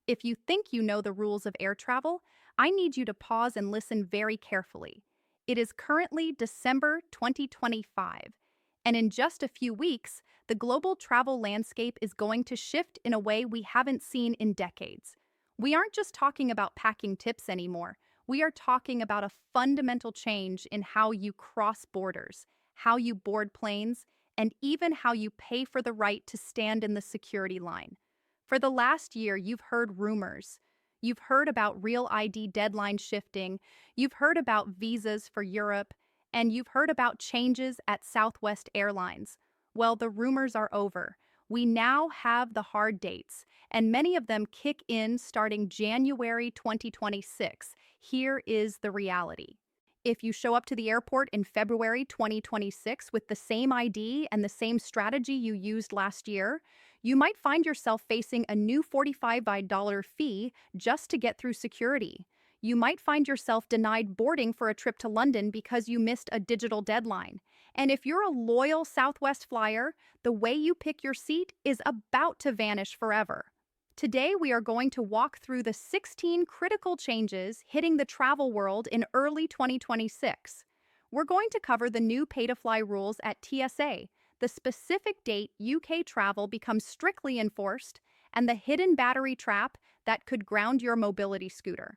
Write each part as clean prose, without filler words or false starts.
If you think you know the rules of air travel, I need you to pause and listen very carefully. It is currently December 2025, and in just a few weeks, the global travel landscape is going to shift in a way we haven't seen in decades. We aren't just talking about packing tips anymore. We are talking about a fundamental change in how you cross borders, how you board planes, and even how you pay for the right to stand in the security line. For the last year, you've heard rumors. You've heard about real ID deadline shifting, you've heard about visas for Europe, and you've heard about changes at Southwest Airlines. Well, the rumors are over. We now have the hard dates, and many of them kick in starting January 2026. Here is the reality. If you show up to the airport in February 2026 with the same ID and the same strategy you used last year, you might find yourself facing a new $45 fee just to get through security. You might find yourself denied boarding for a trip to London because you missed a digital deadline. And if you're a loyal Southwest flyer, the way you pick your seat is about to vanish forever. Today, we are going to walk through the 16 critical changes hitting the travel world in early 2026. We're going to cover the new pay-to-fly rules at TSA, the specific date UK travel becomes strictly enforced, and the hidden battery trap that could ground your mobility scooter.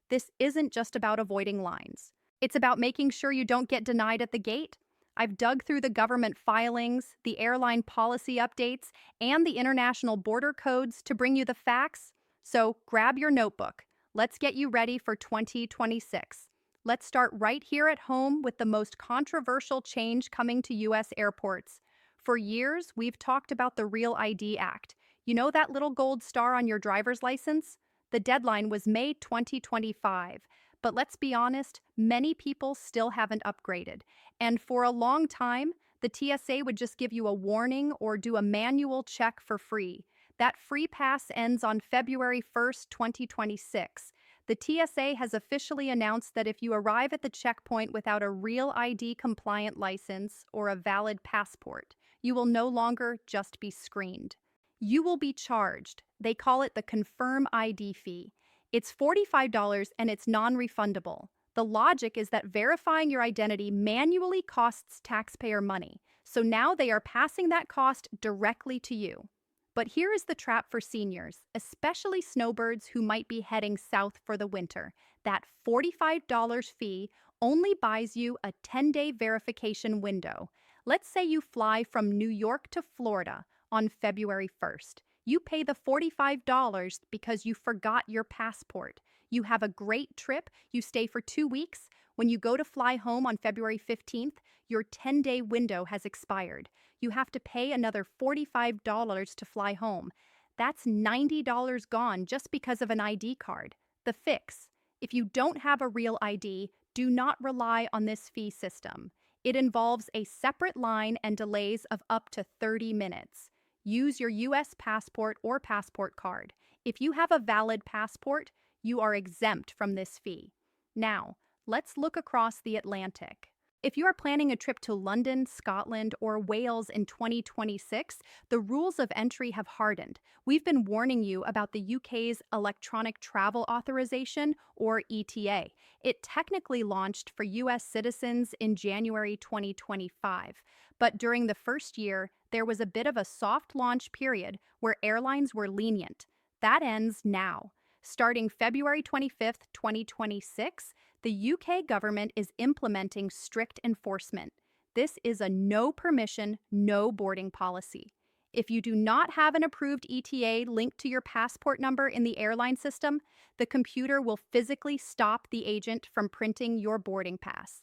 This isn't just about avoiding lines. It's about making sure you don't get denied at the gate. I've dug through the government filings, the airline policy updates, and the international border codes to bring you the facts. So grab your notebook. Let's get you ready for 2026. Let's start right here at home with the most controversial change coming to U.S. airports. For years, we've talked about the Real ID Act. You know that little gold star on your driver's license? The deadline was May 2025. But let's be honest, many people still haven't upgraded. And for a long time, the TSA would just give you a warning or do a manual check for free. That free pass ends on February 1st, 2026. The TSA has officially announced that if you arrive at the checkpoint without a Real ID compliant license or a valid passport, you will no longer just be screened. You will be charged. They call it the Confirm ID fee. It's $45 and it's non-refundable. The logic is that verifying your identity manually costs taxpayer money, so now they are passing that cost directly to you. But here is the trap for seniors, especially snowbirds who might be heading south for the winter. That $45 fee only buys you a 10-day verification window. Let's say you fly from New York to Florida on February 1st. You pay the $45 because you forgot your passport. You have a great trip, you stay for 2 weeks. When you go to fly home on February 15th, your 10-day window has expired. You have to pay another $45 to fly home. That's $90 gone just because of an ID card. The fix: if you don't have a real ID, do not rely on this fee system. It involves a separate line and delays of up to 30 minutes. Use your U.S. passport or passport card. If you have a valid passport, you are exempt from this fee. Now, let's look across the Atlantic. If you are planning a trip to London, Scotland, or Wales in 2026, the rules of entry have hardened. We've been warning you about the UK's Electronic Travel Authorization, or ETA. It technically launched for US citizens in January 2025, but during the first year, there was a bit of a soft launch period where airlines were lenient. That ends now. Starting February 25th, 2026, the UK government is implementing strict enforcement. This is a no permission, no boarding policy. If you do not have an approved ETA linked to your passport number in the airline system, the computer will physically stop the agent from printing your boarding pass.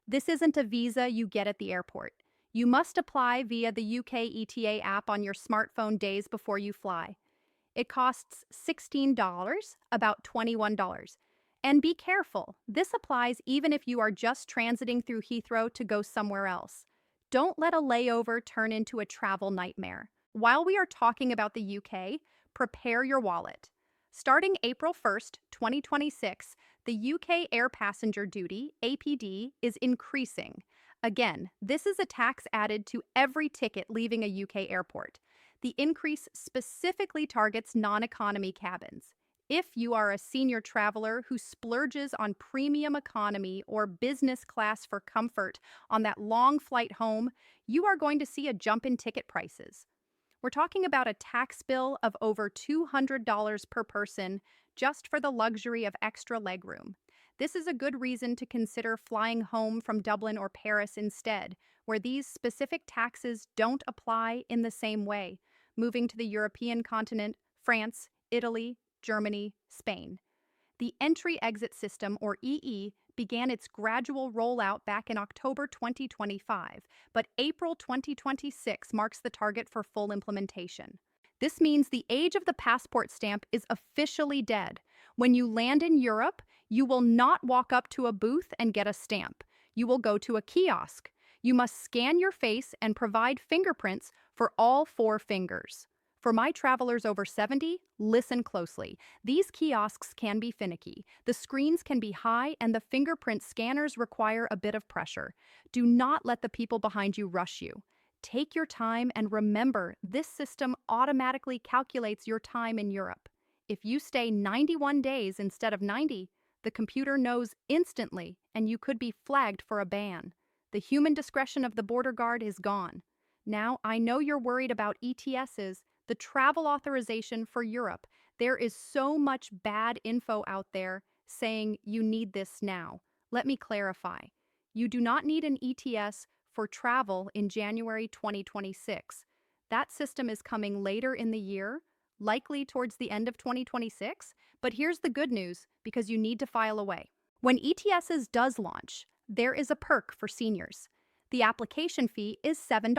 This isn't a visa you get at the airport. You must apply via the UK ETA app on your smartphone days before you fly. It costs $16, about $21. And be careful, this applies even if you are just transiting through Heathrow to go somewhere else. Don't let a layover turn into a travel nightmare. While we are talking about the UK, prepare your wallet. Starting April 1st, 2026, the UK Air Passenger Duty, APD, is increasing. Again, this is a tax added to every ticket leaving a UK airport. The increase specifically targets non-economy cabins. If you are a senior traveler who splurges on premium economy or business class for comfort on that long flight home, you are going to see a jump in ticket prices. We're talking about a tax bill of over $200 per person just for the luxury of extra legroom. This is a good reason to consider flying home from Dublin or Paris instead, where these specific taxes don't apply in the same way. Moving to the European continent, France, Italy, Germany, Spain. The Entry Exit System, or EE, began its gradual rollout back in October 2025, but April 2026 marks the target for full implementation. This means the age of the passport stamp is officially dead. When you land in Europe, you will not walk up to a booth and get a stamp. You will go to a kiosk. You must scan your face and provide fingerprints for all four fingers. For my travelers over 70, listen closely. These kiosks can be finicky. The screens can be high and the fingerprint scanners require a bit of pressure. Do not let the people behind you rush you. Take your time and remember, this system automatically calculates your time in Europe. If you stay 91 days instead of 90, the computer knows instantly and you could be flagged for a ban. The human discretion of the border guard is gone. Now, I know you're worried about ETSs, the travel authorization for Europe. There is so much bad info out there saying you need this now. Let me clarify. You do not need an ETS for travel in January 2026. That system is coming later in the year, likely towards the end of 2026. But here's the good news, because you need to file away. When ETSs does launch, there is a perk for seniors. The application fee is $7.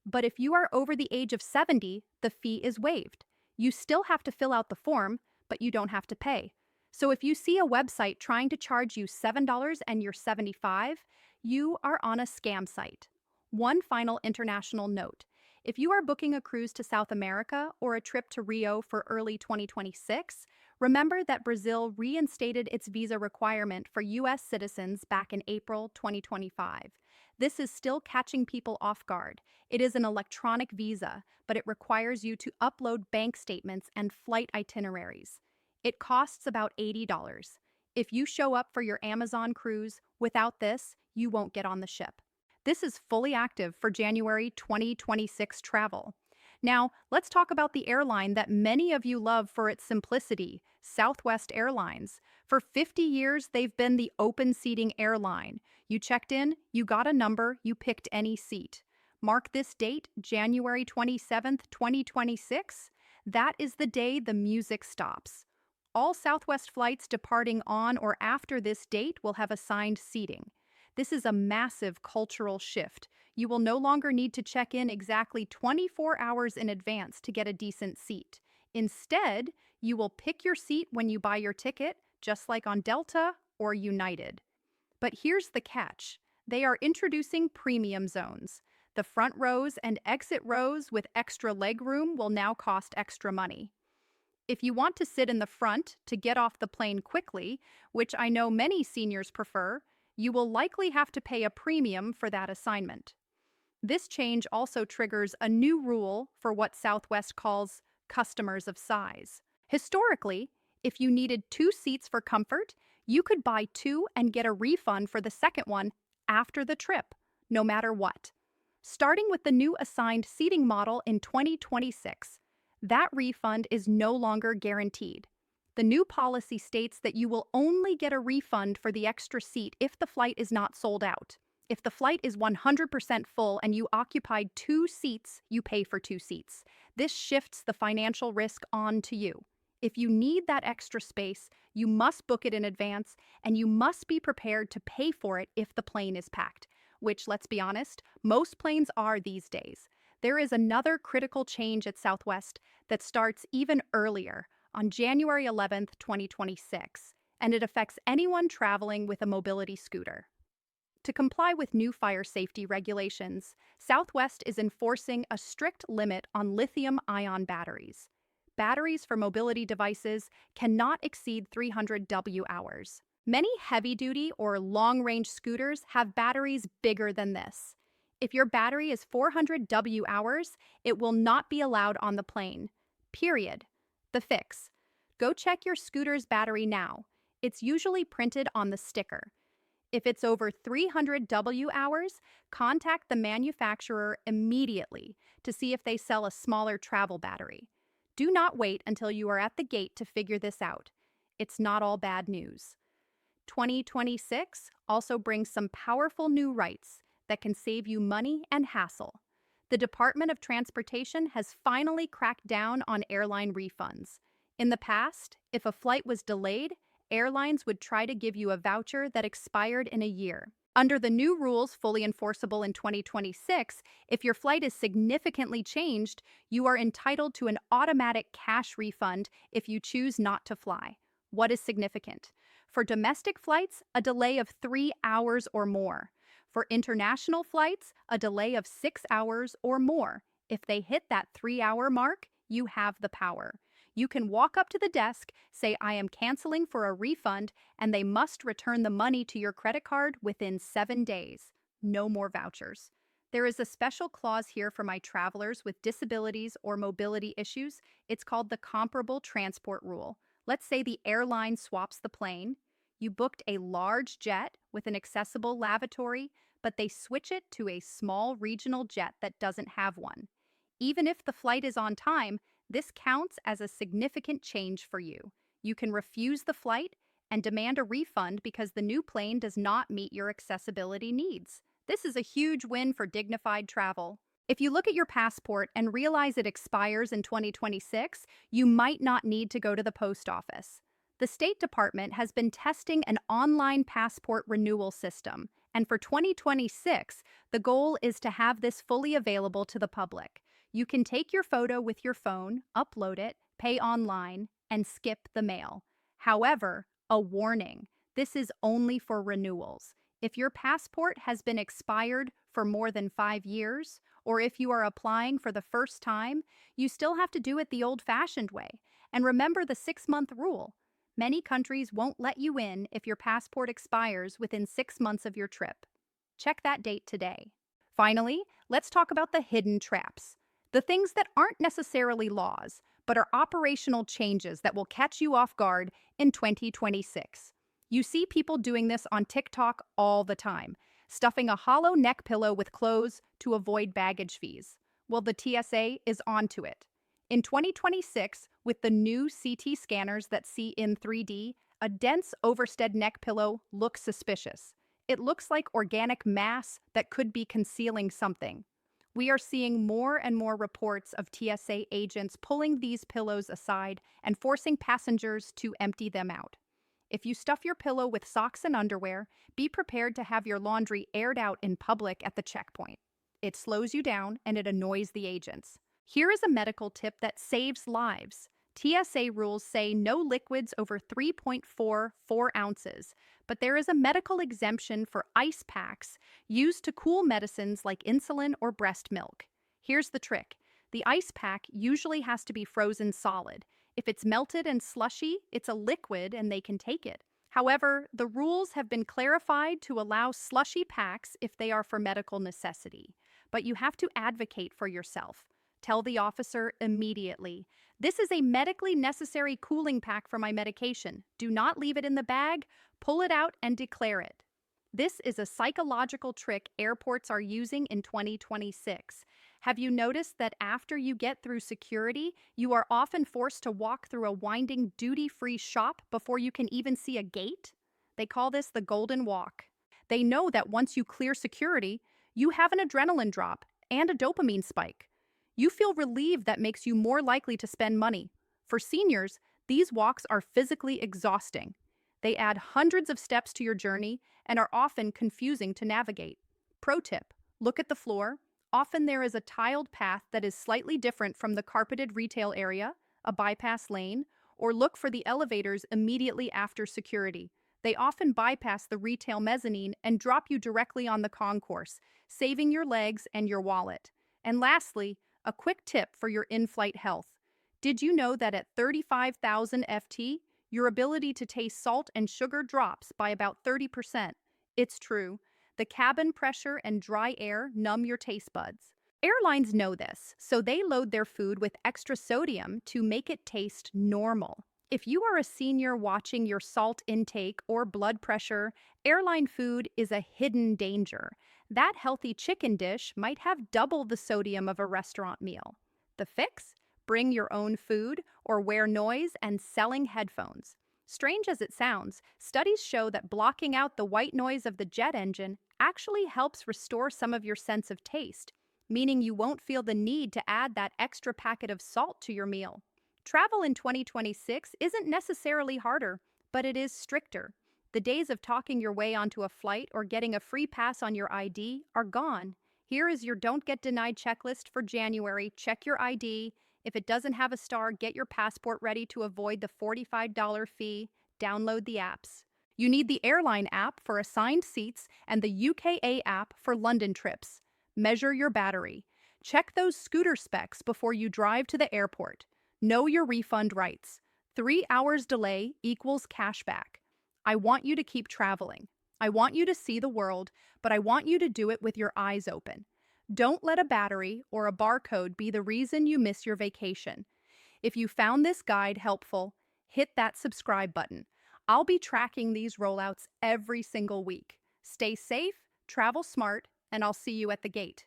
But if you are over the age of 70, the fee is waived. You still have to fill out the form, but you don't have to pay. So if you see a website trying to charge you $7 and you're 75, you are on a scam site. One final international note. If you are booking a cruise to South America or a trip to Rio for early 2026, remember that Brazil reinstated its visa requirement for U.S. citizens back in April 2025. This is still catching people off guard. It is an electronic visa, but it requires you to upload bank statements and flight itineraries. It costs about $80. If you show up for your Amazon cruise without this, you won't get on the ship. This is fully active for January 2026 travel. Now, let's talk about the airline that many of you love for its simplicity, Southwest Airlines. For 50 years, they've been the open seating airline. You checked in, you got a number, you picked any seat. Mark this date, January 27th, 2026. That is the day the music stops. All Southwest flights departing on or after this date will have assigned seating. This is a massive cultural shift. You will no longer need to check in exactly 24 hours in advance to get a decent seat. Instead, you will pick your seat when you buy your ticket, just like on Delta or United. But here's the catch. They are introducing premium zones. The front rows and exit rows with extra legroom will now cost extra money. If you want to sit in the front to get off the plane quickly, which I know many seniors prefer, you will likely have to pay a premium for that assignment. This change also triggers a new rule for what Southwest calls customers of size. Historically, if you needed 2 seats for comfort, you could buy 2 and get a refund for the second one after the trip, no matter what. Starting with the new assigned seating model in 2026, that refund is no longer guaranteed. The new policy states that you will only get a refund for the extra seat if the flight is not sold out. If the flight is 100% full and you occupied 2 seats, you pay for 2 seats. This shifts the financial risk on to you. If you need that extra space, you must book it in advance, and you must be prepared to pay for it if the plane is packed, which, let's be honest, most planes are these days. There is another critical change at Southwest that starts even earlier, on January 11th, 2026, and it affects anyone traveling with a mobility scooter. To comply with new fire safety regulations, Southwest is enforcing a strict limit on lithium-ion batteries. Batteries for mobility devices cannot exceed 300 Wh. Many heavy-duty or long-range scooters have batteries bigger than this. If your battery is 400 Wh, it will not be allowed on the plane. Period. The fix. Go check your scooter's battery now. It's usually printed on the sticker. If it's over 300 W hours, contact the manufacturer immediately to see if they sell a smaller travel battery. Do not wait until you are at the gate to figure this out. It's not all bad news. 2026 also brings some powerful new rights that can save you money and hassle. The Department of Transportation has finally cracked down on airline refunds. In the past, if a flight was delayed, airlines would try to give you a voucher that expired in a year. Under the new rules fully enforceable in 2026, if your flight is significantly changed, you are entitled to an automatic cash refund if you choose not to fly. What is significant? For domestic flights, a delay of 3 hours or more. For international flights, a delay of 6 hours or more. If they hit that 3-hour mark, you have the power. You can walk up to the desk, say, "I am canceling for a refund," and they must return the money to your credit card within 7 days. No more vouchers. There is a special clause here for my travelers with disabilities or mobility issues. It's called the comparable transport rule. Let's say the airline swaps the plane. You booked a large jet with an accessible lavatory, but they switch it to a small regional jet that doesn't have one. Even if the flight is on time, this counts as a significant change for you. You can refuse the flight and demand a refund because the new plane does not meet your accessibility needs. This is a huge win for dignified travel. If you look at your passport and realize it expires in 2026, you might not need to go to the post office. The State Department has been testing an online passport renewal system, and for 2026, the goal is to have this fully available to the public. You can take your photo with your phone, upload it, pay online, and skip the mail. However, a warning, this is only for renewals. If your passport has been expired for more than 5 years, or if you are applying for the first time, you still have to do it the old-fashioned way. And remember the 6-month rule. Many countries won't let you in if your passport expires within 6 months of your trip. Check that date today. Finally, let's talk about the hidden traps. The things that aren't necessarily laws, but are operational changes that will catch you off guard in 2026. You see people doing this on TikTok all the time, stuffing a hollow neck pillow with clothes to avoid baggage fees. Well, the TSA is onto it. In 2026, with the new CT scanners that see in 3D, a dense overstead neck pillow looks suspicious. It looks like organic mass that could be concealing something. We are seeing more and more reports of TSA agents pulling these pillows aside and forcing passengers to empty them out. If you stuff your pillow with socks and underwear, be prepared to have your laundry aired out in public at the checkpoint. It slows you down and it annoys the agents. Here is a medical tip that saves lives. TSA rules say no liquids over 3.44 ounces, but there is a medical exemption for ice packs used to cool medicines like insulin or breast milk. Here's the trick. The ice pack usually has to be frozen solid. If it's melted and slushy, it's a liquid and they can take it. However, the rules have been clarified to allow slushy packs if they are for medical necessity. But you have to advocate for yourself. Tell the officer immediately. "This is a medically necessary cooling pack for my medication. Do not leave it in the bag. Pull it out and declare it." This is a psychological trick airports are using in 2026. Have you noticed that after you get through security, you are often forced to walk through a winding duty-free shop before you can even see a gate? They call this the golden walk. They know that once you clear security, you have an adrenaline drop and a dopamine spike. You feel relieved that makes you more likely to spend money. For seniors, these walks are physically exhausting. They add hundreds of steps to your journey and are often confusing to navigate. Pro tip, look at the floor. Often there is a tiled path that is slightly different from the carpeted retail area, a bypass lane, or look for the elevators immediately after security. They often bypass the retail mezzanine and drop you directly on the concourse, saving your legs and your wallet. And lastly, a quick tip for your in-flight health. Did you know that at 35,000 FT, your ability to taste salt and sugar drops by about 30%? It's true. The cabin pressure and dry air numb your taste buds. Airlines know this, so they load their food with extra sodium to make it taste normal. If you are a senior watching your salt intake or blood pressure, airline food is a hidden danger. That healthy chicken dish might have double the sodium of a restaurant meal. The fix? Bring your own food or wear noise and selling headphones. Strange as it sounds, studies show that blocking out the white noise of the jet engine actually helps restore some of your sense of taste, meaning you won't feel the need to add that extra packet of salt to your meal. Travel in 2026 isn't necessarily harder, but it is stricter. The days of talking your way onto a flight or getting a free pass on your ID are gone. Here is your Don't Get Denied checklist for January. Check your ID. If it doesn't have a star, get your passport ready to avoid the $45 fee. Download the apps. You need the airline app for assigned seats and the UKA app for London trips. Measure your battery. Check those scooter specs before you drive to the airport. Know your refund rights. 3 hours delay equals cashback. I want you to keep traveling. I want you to see the world, but I want you to do it with your eyes open. Don't let a battery or a barcode be the reason you miss your vacation. If you found this guide helpful, hit that subscribe button. I'll be tracking these rollouts every single week. Stay safe, travel smart, and I'll see you at the gate.